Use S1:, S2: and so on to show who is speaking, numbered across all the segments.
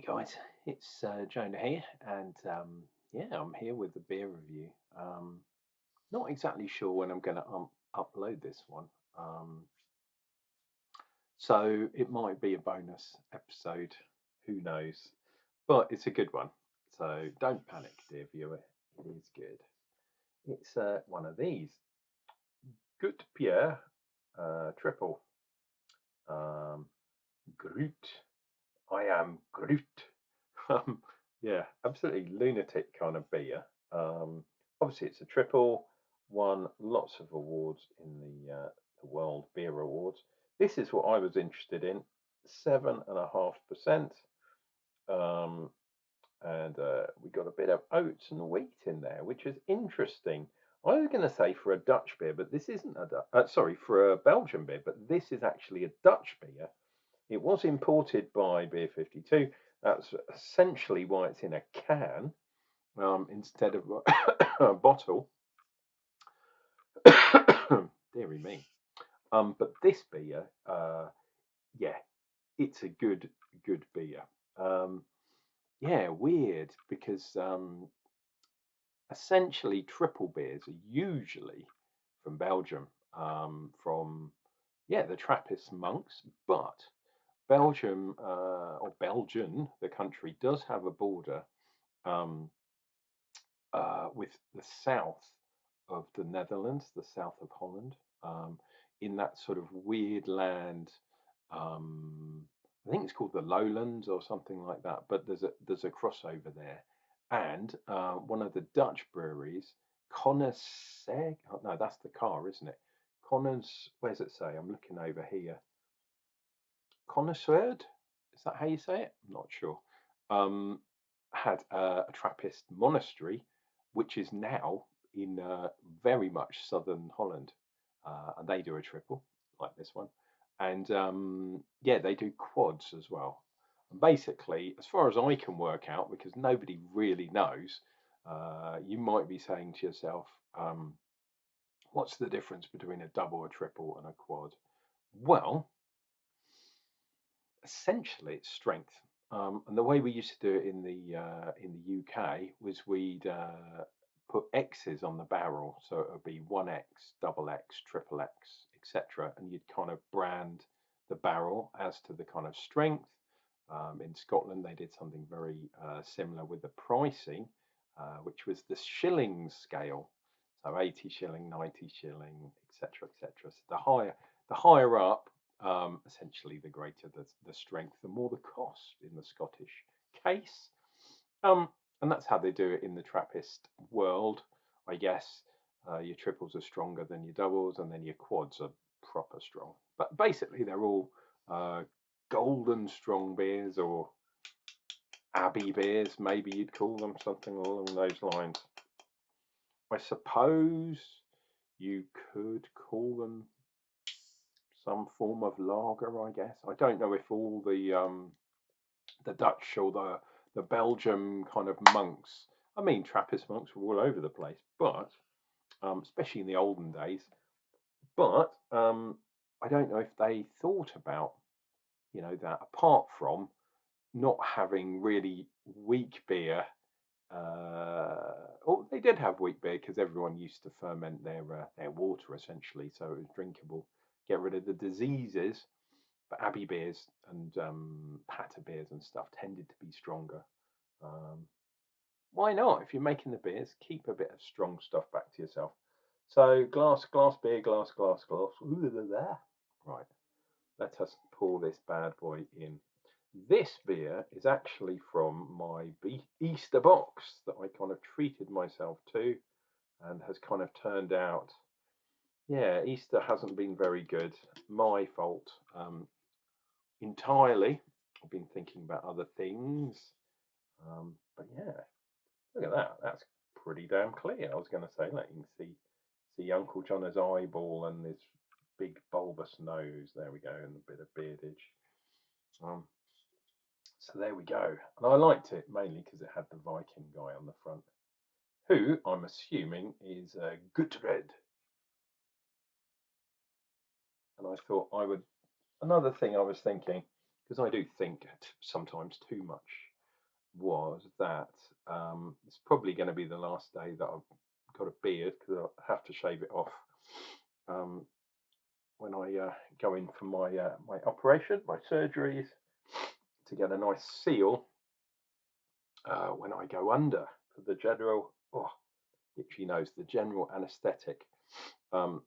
S1: Guys, it's Jonah here, and yeah, I'm here with the beer review. Not exactly sure when I'm going to upload this one, um, so it might be a bonus episode. Who knows? But it's a good one, so don't panic, dear viewer. It is good. It's one of these Grutte Pier Tripel. Um, Groot. I am Groot. Yeah, absolutely lunatic kind of beer. Um, Obviously, it's a triple, won lots of awards in the World Beer Awards. This is what I was interested in, 7.5%. Um, and we got a bit of oats and wheat in there, which is interesting. I was going to say for a Dutch beer, but this isn't sorry, for a Belgian beer, but this is actually a Dutch beer. It was imported by Beer 52. That's essentially why it's in a can instead of a bottle. Deary me. But this beer, yeah, it's a good beer. Um, yeah, weird because essentially triple beers are usually from Belgium, from the Trappist monks, but Belgium or Belgian, the country, does have a border um, with the south of the Netherlands, the south of Holland, in that sort of weird land. Um, I think it's called the Lowlands or something like that. But there's a crossover there, and one of the Dutch breweries, Connoisseur. Oh, no, that's the car, isn't it? Connors. Where's it say? I'm looking over here. Connoisseur. Is that how you say it? I'm not sure. Um, had a Trappist monastery, which is now in very much southern Holland, and they do a triple like this one, and yeah, they do quads as well. And basically, as far as I can work out, because nobody really knows, you might be saying to yourself, "What's the difference between a double, a triple, and a quad?" Well, essentially it's strength. And the way we used to do it in the UK was we'd put X's on the barrel, so it would be 1X, double X, triple X, etc. And you'd kind of brand the barrel as to the kind of strength. In Scotland, they did something very similar with the pricing, which was the shillings scale. So 80 shilling, 90 shilling, etc., etc. So the higher up, essentially, the greater the strength, the more the cost in the Scottish case. Um, and that's how they do it in the Trappist world, I guess. Your triples are stronger than your doubles, and then your quads are proper strong. But basically, they're all uh, golden strong beers, or abbey beers, maybe you'd call them, something along those lines. I suppose you could call them some form of lager, I guess. I don't know if all the Dutch or the Belgium kind of monks. I mean, Trappist monks were all over the place, but especially in the olden days. But I don't know if they thought about that apart from not having really weak beer. Oh, they did have weak beer because everyone used to ferment their water essentially, so it was drinkable. Get rid of the diseases. But Abbey beers and Patter beers and stuff tended to be stronger. Um, why not? If you're making the beers, keep a bit of strong stuff back to yourself. So glass beer, glass. Ooh, there. Right, let us pour this bad boy in. This beer is actually from my Easter box that I kind of treated myself to, and has kind of turned out. Yeah, Easter hasn't been very good. My fault. Entirely. I've been thinking about other things. But yeah, look at that. That's pretty damn clear. I was going to say, look, you can see Uncle John's eyeball and his big bulbous nose. There we go, and a bit of beardage. Um, so there we go. And I liked it mainly because it had the Viking guy on the front, who I'm assuming is Gutred. And I thought I would. Another thing I was thinking, because I do think sometimes too much. was that it's probably going to be the last day that I've got a beard because I have to shave it off um, when I go in for my operation, my surgeries, to get a nice seal when I go under for the general. Oh, itchy nose, the general anaesthetic. Um,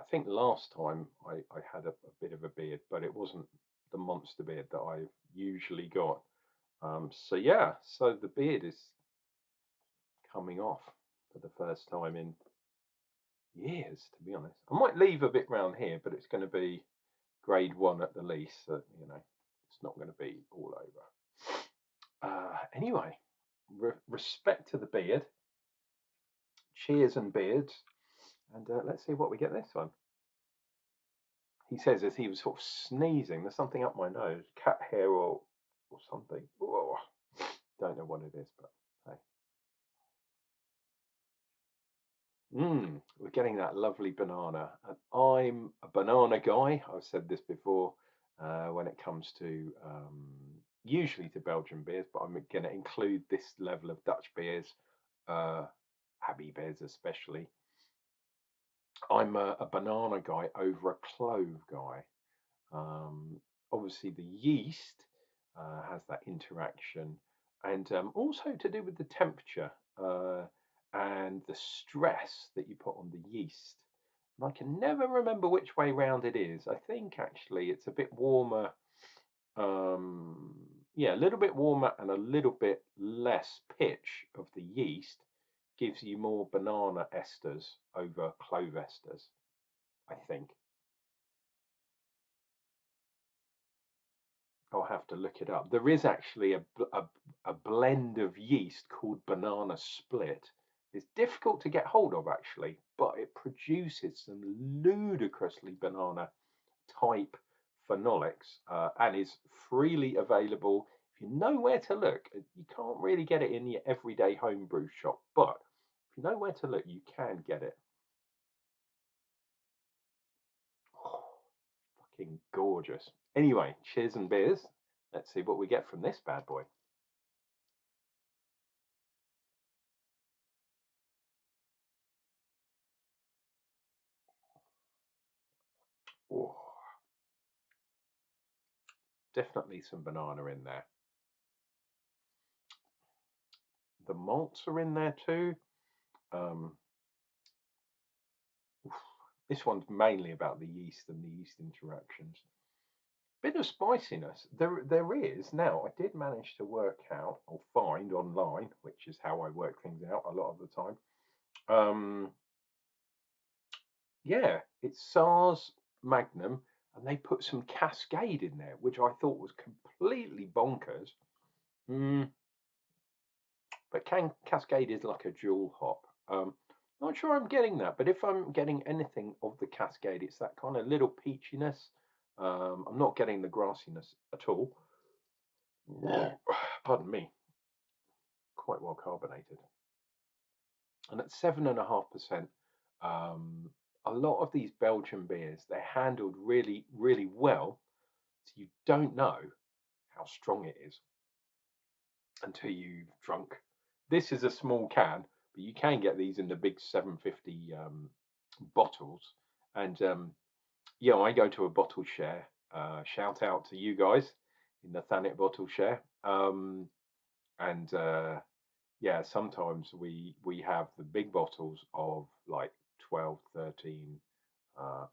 S1: I think last time I had a bit of a beard, but it wasn't the monster beard that I've usually got. So yeah, so the beard is coming off for the first time in years, to be honest. I might leave a bit round here, but it's going to be grade 1 at the least. So, it's not going to be all over. Anyway, respect to the beard. Cheers and beards. And let's see what we get this one. He says as he was sort of sneezing, there's something up my nose, cat hair or something. Oh, don't know what it is, but hey. We're getting that lovely banana. And I'm a banana guy. I've said this before when it comes to usually to Belgian beers, but I'm going to include this level of Dutch beers, Abbey beers especially. I'm a banana guy over a clove guy. Obviously, the yeast has that interaction, and also to do with the temperature and the stress that you put on the yeast. And I can never remember which way round it is. I think actually it's a bit warmer. Yeah, a little bit warmer and a little bit less pitch of the yeast gives you more banana esters over clove esters, I think. I'll have to look it up. There is actually a blend of yeast called banana split. It's difficult to get hold of actually, but it produces some ludicrously banana type phenolics and is freely available. If you know where to look, you can't really get it in your everyday homebrew shop, but if you know where to look, you can get it. Oh, fucking gorgeous. Anyway, cheers and beers. Let's see what we get from this bad boy. Oh, definitely some banana in there. The malts are in there too. Um, this one's mainly about the yeast and the yeast interactions. Bit of spiciness. There is. Now, I did manage to work out or find online, which is how I work things out a lot of the time. Yeah, it's SARS Magnum, and they put some Cascade in there, which I thought was completely bonkers. Mm, but Cascade is like a dual hop. Not sure I'm getting that, but if I'm getting anything of the Cascade, it's that kind of little peachiness. I'm not getting the grassiness at all. Pardon me, quite well carbonated. And at 7.5%, a lot of these Belgian beers, they're handled really, really well. So you don't know how strong it is until you've drunk. This is a small can, but you can get these in the big 750 bottles. And yeah, I go to a bottle share. Shout out to you guys in the Thanet bottle share. And yeah, sometimes we have the big bottles of like 12, 13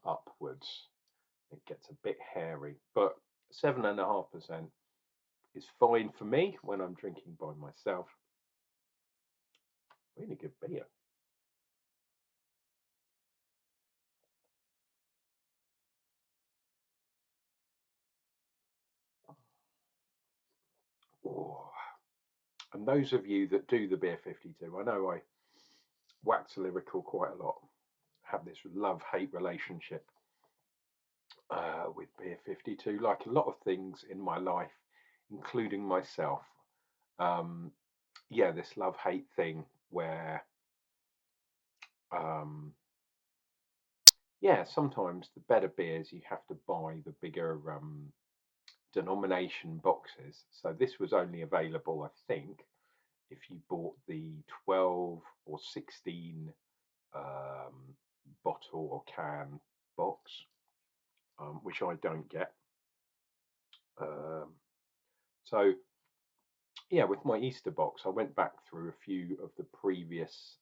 S1: upwards. It gets a bit hairy, but 7.5% is fine for me when I'm drinking by myself. Really good beer. Oh, and those of you that do the beer 52, I know I wax lyrical quite a lot. Have this love-hate relationship with beer 52, like a lot of things in my life, including myself. Um, yeah, this love-hate thing where um, yeah, sometimes the better beers you have to buy the bigger denomination boxes. So this was only available, I think, if you bought the 12 or 16 bottle or can box, which I don't get. So yeah, with my Easter box, I went back through a few of the previous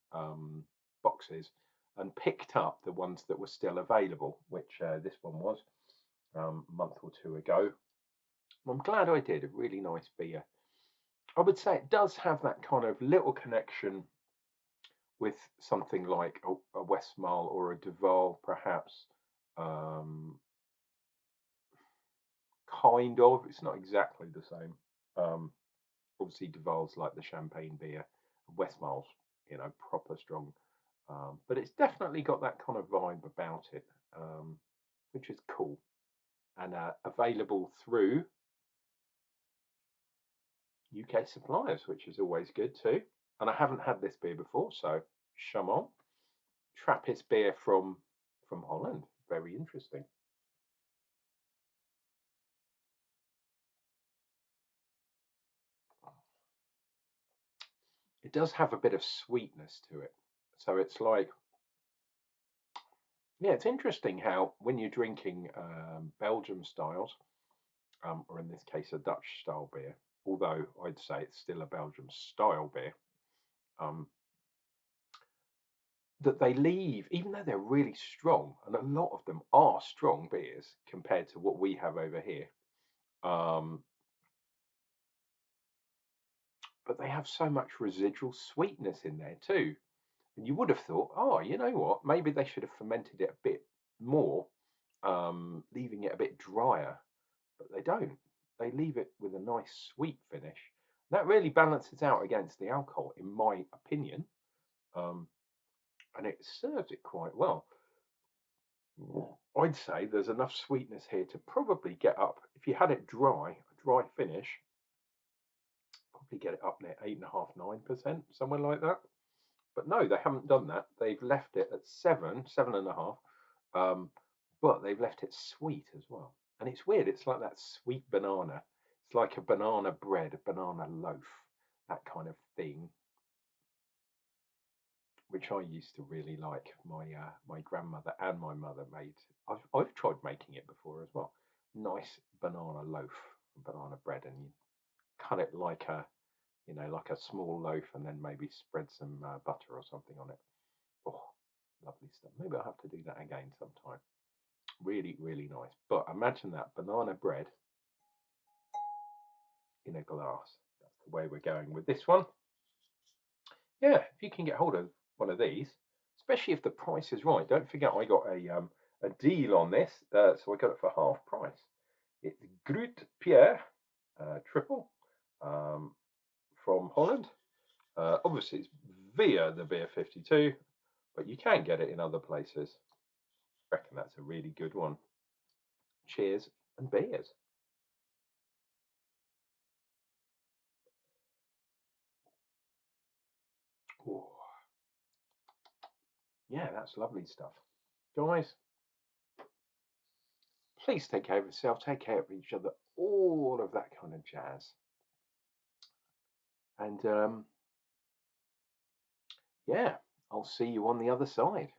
S1: boxes and picked up the ones that were still available, which this one was a month or two ago. I'm glad I did. A really nice beer. I would say it does have that kind of little connection with something like a Westmalle or a Duval, perhaps. Kind of. It's not exactly the same. Obviously, Duval's like the champagne beer. Westmalle's, proper strong. But it's definitely got that kind of vibe about it, which is cool. And available through UK suppliers, which is always good too. And I haven't had this beer before, so Chamon. Trappist beer from Holland. Very interesting. It does have a bit of sweetness to it. So it's like, yeah, it's interesting how when you're drinking Belgium styles, or in this case a Dutch style beer, although I'd say it's still a Belgium style beer, um, that they leave, even though they're really strong, and a lot of them are strong beers compared to what we have over here. Um, but they have so much residual sweetness in there too. And you would have thought, oh, you know what? Maybe they should have fermented it a bit more, leaving it a bit drier. But they don't. They leave it with a nice sweet finish. That really balances out against the alcohol, in my opinion. Um, and it serves it quite well. I'd say there's enough sweetness here to probably get up. If you had it dry, a dry finish, probably get it up near 8.5, 9%, somewhere like that. But no, they haven't done that. They've left it at 7.5. But they've left it sweet as well. And it's weird. It's like that sweet banana. It's like a banana bread, a banana loaf, that kind of thing, which I used to really like. My grandmother and my mother made. I've tried making it before as well. Nice banana loaf, banana bread, and you cut it like like a small loaf, and then maybe spread some butter or something on it. Oh, lovely stuff. Maybe I'll have to do that again sometime. Really, really nice. But imagine that banana bread in a glass. That's the way we're going with this one. Yeah, if you can get hold of one of these, especially if the price is right. Don't forget, I got a deal on this, so I got it for half price. It's Grutte Pier Tripel from Holland. Obviously, it's via the Beer 52, but you can get it in other places. I reckon that's a really good one. Cheers and beers. Ooh, yeah, that's lovely stuff. Guys, please take care of yourself, take care of each other, all of that kind of jazz. And yeah, I'll see you on the other side.